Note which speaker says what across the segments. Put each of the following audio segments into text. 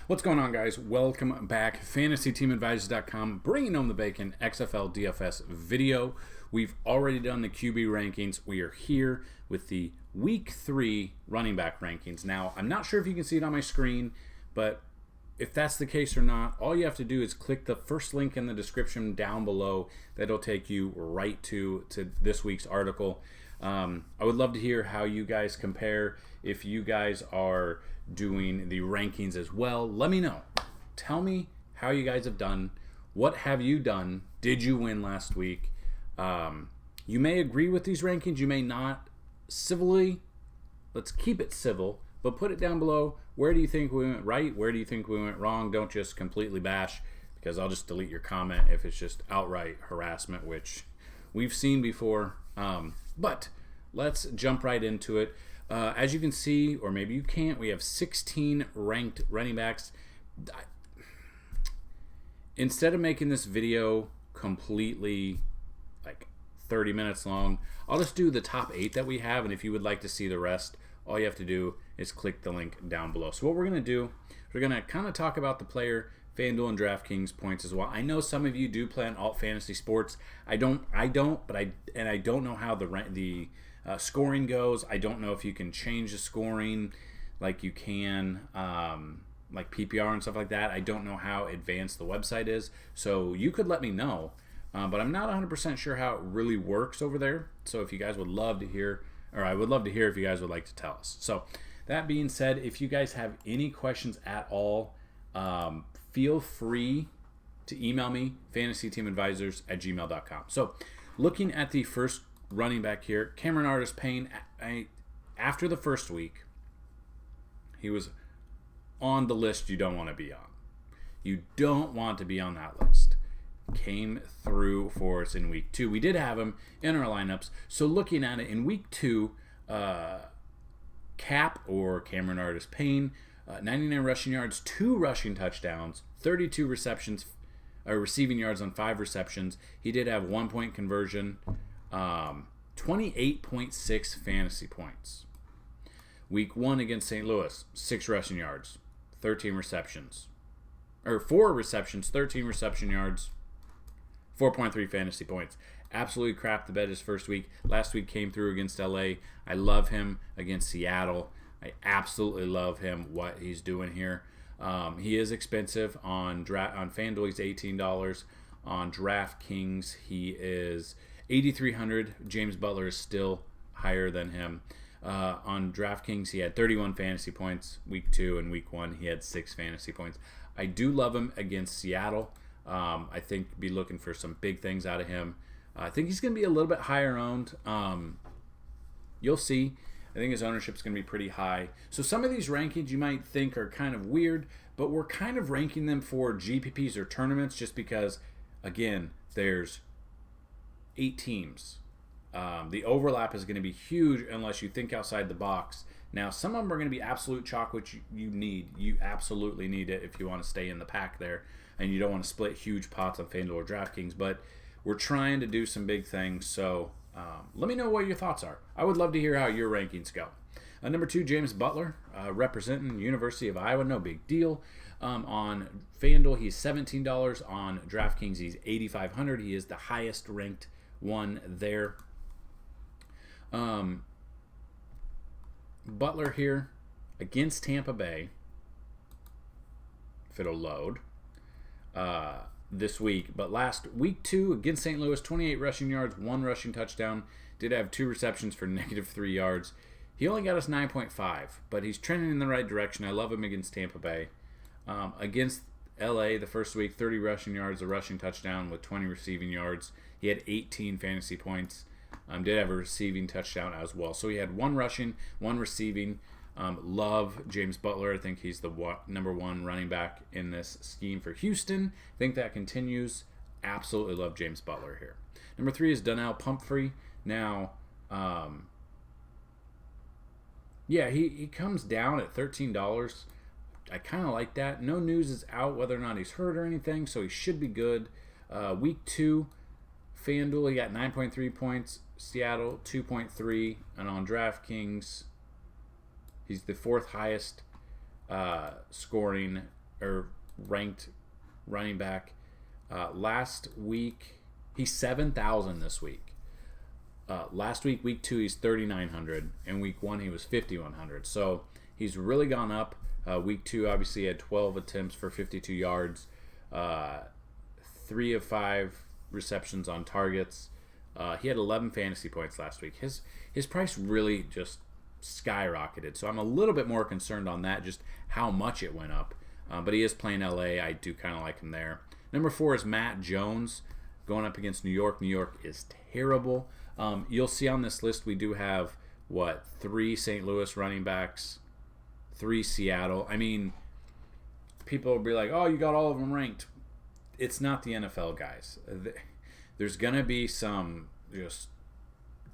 Speaker 1: What's going on, guys? Welcome back. FantasyTeamAdvisors.com, bringing home the bacon XFL DFS video. We've already done the QB rankings. We are here with the Week 3 running back rankings. Now, I'm not sure if you can see it on my screen, but if that's the case or not, all you have to do is click the first link in the description down below. That'll take you right to this week's article. I would love to hear how you guys compare. If you guys are doing the rankings as well, let me know. Tell me how you guys have done. What have you done? Did you win last week? You may agree with these rankings, you may not. Civilly, let's keep it civil, but put it down below. Where do you think we went right? Where do you think we went wrong? Don't just completely bash, because I'll just delete your comment if it's just outright harassment, which we've seen before. But let's jump right into it. As you can see, or maybe you can't, we have 16 ranked running backs. Instead of making this video completely like 30 minutes long, I'll just do the top 8 that we have, and if you would like to see the rest, all you have to do is click the link down below. So what we're going to do, we're going to kind of talk about the player, FanDuel and DraftKings points as well. I know some of you do play on alt fantasy sports. I don't, but I don't know how the scoring goes. I don't know if you can change the scoring like you can like PPR and stuff like that. I don't know how advanced the website is, so you could let me know. But I'm not 100% sure how it really works over there. So if you guys would love to hear, or I would love to hear if you guys would like to tell us. So that being said, if you guys have any questions at all, feel free to email me, fantasyteamadvisors@gmail.com. So looking at the first running back here, Cameron Artis-Payne, after the first week, he was on the list you don't want to be on. You don't want to be on that list. Came through for us in week 2. We did have him in our lineups. So looking at it in week 2, Cap, or Cameron Artis-Payne, 99 rushing yards, 2 rushing touchdowns, 32 receptions, receiving yards on 5 receptions. He did have 1-point conversion, 28.6 fantasy points. Week 1 against St. Louis, 6 rushing yards, 13 receptions, or 4 receptions, 13 reception yards, 4.3 fantasy points. Absolutely crapped the bed his first week. Last week came through against LA. I love him against Seattle. I absolutely love him, what he's doing here. He is expensive on FanDuel. He's $18. On DraftKings, he is $8,300. James Butler is still higher than him. On DraftKings, he had 31 fantasy points week 2, and week 1 he had 6 fantasy points. I do love him against Seattle. I think be looking for some big things out of him. I think he's going to be a little bit higher owned. You'll see. I think his ownership is going to be pretty high. So some of these rankings you might think are kind of weird, but we're kind of ranking them for GPPs or tournaments just because, again, there's 8 teams. The overlap is going to be huge unless you think outside the box. Now, some of them are going to be absolute chalk, which you need. You absolutely need it if you want to stay in the pack there, and you don't want to split huge pots on FanDuel or DraftKings. But we're trying to do some big things, so let me know what your thoughts are. I would love to hear how your rankings go. Number 2, James Butler, representing University of Iowa, no big deal. On FanDuel, he's $17. On DraftKings, he's $8,500. He is the highest ranked one there. Butler here against Tampa Bay, if it'll load, this week. But last week 2 against St. Louis, 28 rushing yards, 1 rushing touchdown. Did have 2 receptions for -3 yards. He only got us 9.5, but he's trending in the right direction. I love him against Tampa Bay. Against LA, the first week, 30 rushing yards, a rushing touchdown with 20 receiving yards. He had 18 fantasy points. Did have a receiving touchdown as well. So he had 1 rushing, 1 receiving. Love James Butler. I think he's the number 1 running back in this scheme for Houston. I think that continues. Absolutely love James Butler here. Number 3 is Donnell Pumphrey. Now, yeah, he comes down at $13. I kind of like that. No news is out whether or not he's hurt or anything, so he should be good. Week 2, FanDuel, he got 9.3 points. Seattle, 2.3. And on DraftKings, he's the 4th highest scoring or ranked running back. Last week, he's 7,000 this week. Last week, week 2, he's 3,900. And week 1, he was 5,100. So he's really gone up. Week 2, obviously, he had 12 attempts for 52 yards. 3 of 5 receptions on targets. He had 11 fantasy points last week. His price really just skyrocketed. So I'm a little bit more concerned on that, just how much it went up. But he is playing LA. I do kind of like him there. Number 4 is Matt Jones going up against New York. New York is terrible. You'll see on this list we do have, 3 St. Louis running backs, 3 Seattle. I mean, people will be like, oh, you got all of them ranked. It's not the NFL, guys. There's going to be some just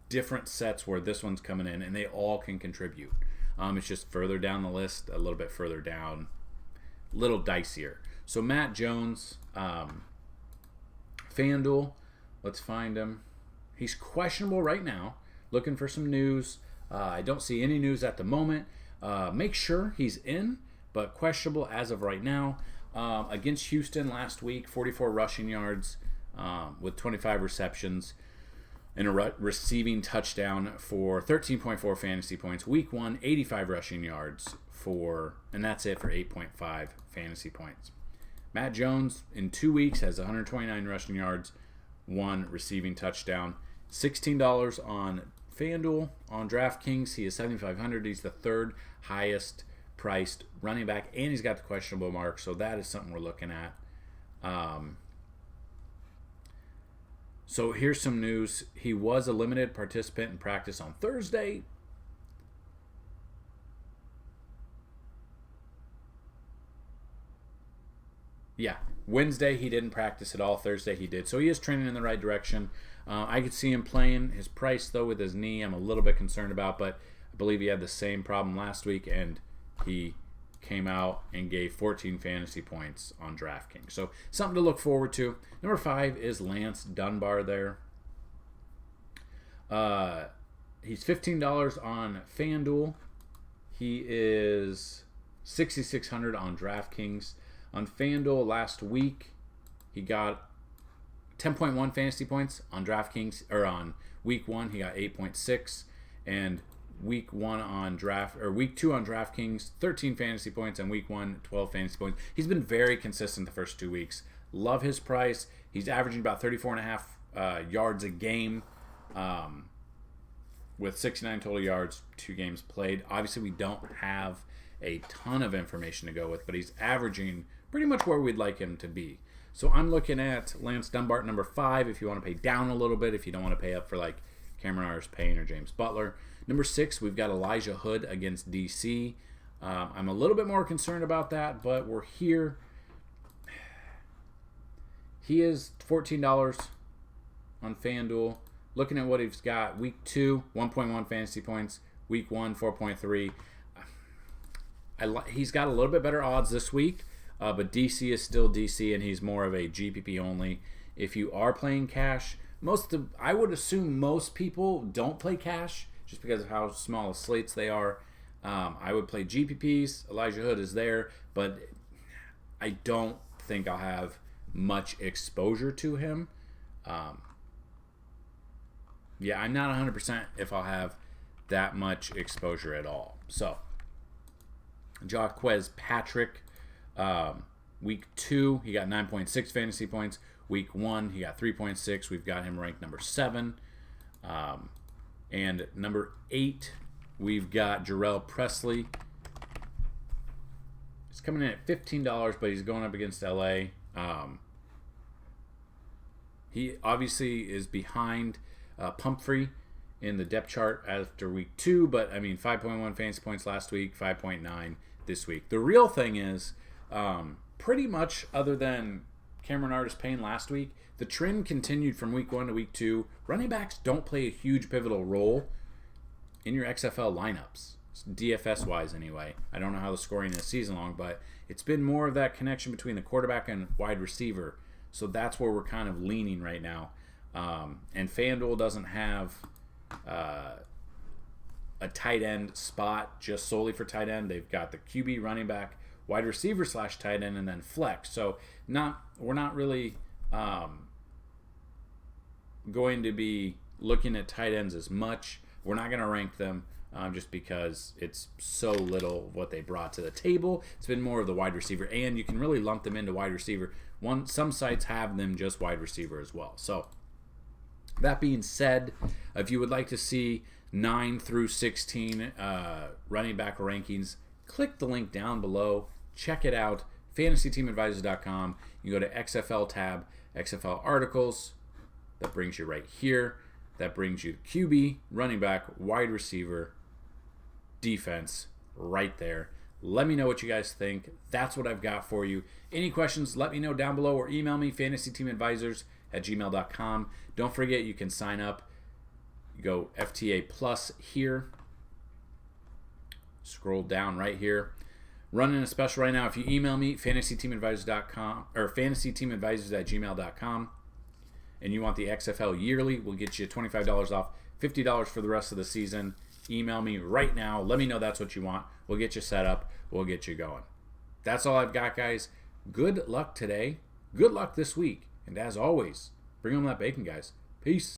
Speaker 1: different sets where this one's coming in, and they all can contribute. It's just further down the list, a little bit further down, a little dicier. So Matt Jones, FanDuel, let's find him. He's questionable right now. Looking for some news. I don't see any news at the moment. Make sure he's in, but questionable as of right now. Against Houston last week, 44 rushing yards with 25 receptions and a receiving touchdown for 13.4 fantasy points. Week 1, 85 rushing yards and that's it for 8.5 fantasy points. Matt Jones in 2 weeks has 129 rushing yards, 1 receiving touchdown. $16 on FanDuel. On DraftKings, he is 7,500. He's the 3rd highest priced running back, and he's got the questionable mark, so that is something we're looking at. So here's some news. He was a limited participant in practice on Thursday. Yeah, Wednesday he didn't practice at all. Thursday he did. So he is trending in the right direction. I could see him playing. His price, though, with his knee, I'm a little bit concerned about, but I believe he had the same problem last week, and he came out and gave 14 fantasy points on DraftKings. So something to look forward to. Number 5 is Lance Dunbar there. He's $15 on FanDuel. He is 6,600 on DraftKings. On FanDuel last week, he got 10.1 fantasy points on DraftKings, or on week 1 he got 8.6, and week 2 on DraftKings 13 fantasy points, and week 1 12 fantasy points. He's been very consistent the first 2 weeks. Love his price. He's averaging about 34.5 yards a game, with 69 total yards, 2 games played. Obviously we don't have a ton of information to go with, but he's averaging pretty much where we'd like him to be. So I'm looking at Lance Dunbar, number 5, if you want to pay down a little bit, if you don't want to pay up for like Cameron Artis-Payne or James Butler. Number 6, we've got Elijah Hood against DC. I'm a little bit more concerned about that, but we're here. He is $14 on FanDuel. Looking at what he's got, week 2, 1.1 fantasy points. Week 1, 4.3. He's got a little bit better odds this week, but DC is still DC, and he's more of a GPP only. If you are playing cash, I would assume most people don't play cash just because of how small the slates they are. I would play GPPs. Elijah Hood is there, but I don't think I'll have much exposure to him. I'm not 100% if I'll have that much exposure at all. So, Jaquez Patrick, week 2, he got 9.6 fantasy points. Week 1, he got 3.6. We've got him ranked number 7. And number 8, we've got Jarrell Presley. He's coming in at $15, but he's going up against LA. He obviously is behind Pumphrey in the depth chart after week 2, but 5.1 fantasy points last week, 5.9 this week. The real thing is, pretty much other than Cameron Artis-Payne last week, the trend continued from week 1 to week 2. Running backs don't play a huge pivotal role in your XFL lineups, DFS-wise anyway. I don't know how the scoring is season long, but it's been more of that connection between the quarterback and wide receiver. So that's where we're kind of leaning right now. And FanDuel doesn't have a tight end spot just solely for tight end. They've got the QB, running back, wide receiver / tight end, and then flex. So we're not really going to be looking at tight ends as much. We're not going to rank them just because it's so little what they brought to the table. It's been more of the wide receiver, and you can really lump them into wide receiver. Some sites have them just wide receiver as well. So that being said, if you would like to see 9 through 16 running back rankings, click the link down below. Check it out, fantasyteamadvisors.com. You go to XFL tab, XFL articles. That brings you right here. That brings you QB, running back, wide receiver, defense right there. Let me know what you guys think. That's what I've got for you. Any questions, let me know down below or email me, fantasyteamadvisors@gmail.com. Don't forget, you can sign up. You go FTA Plus here. Scroll down right here. Running a special right now. If you email me, fantasyteamadvisors.com or fantasyteamadvisors@gmail.com, and you want the XFL yearly, we'll get you $25 off, $50 for the rest of the season. Email me right now. Let me know that's what you want. We'll get you set up. We'll get you going. That's all I've got, guys. Good luck today. Good luck this week. And as always, bring home that bacon, guys. Peace.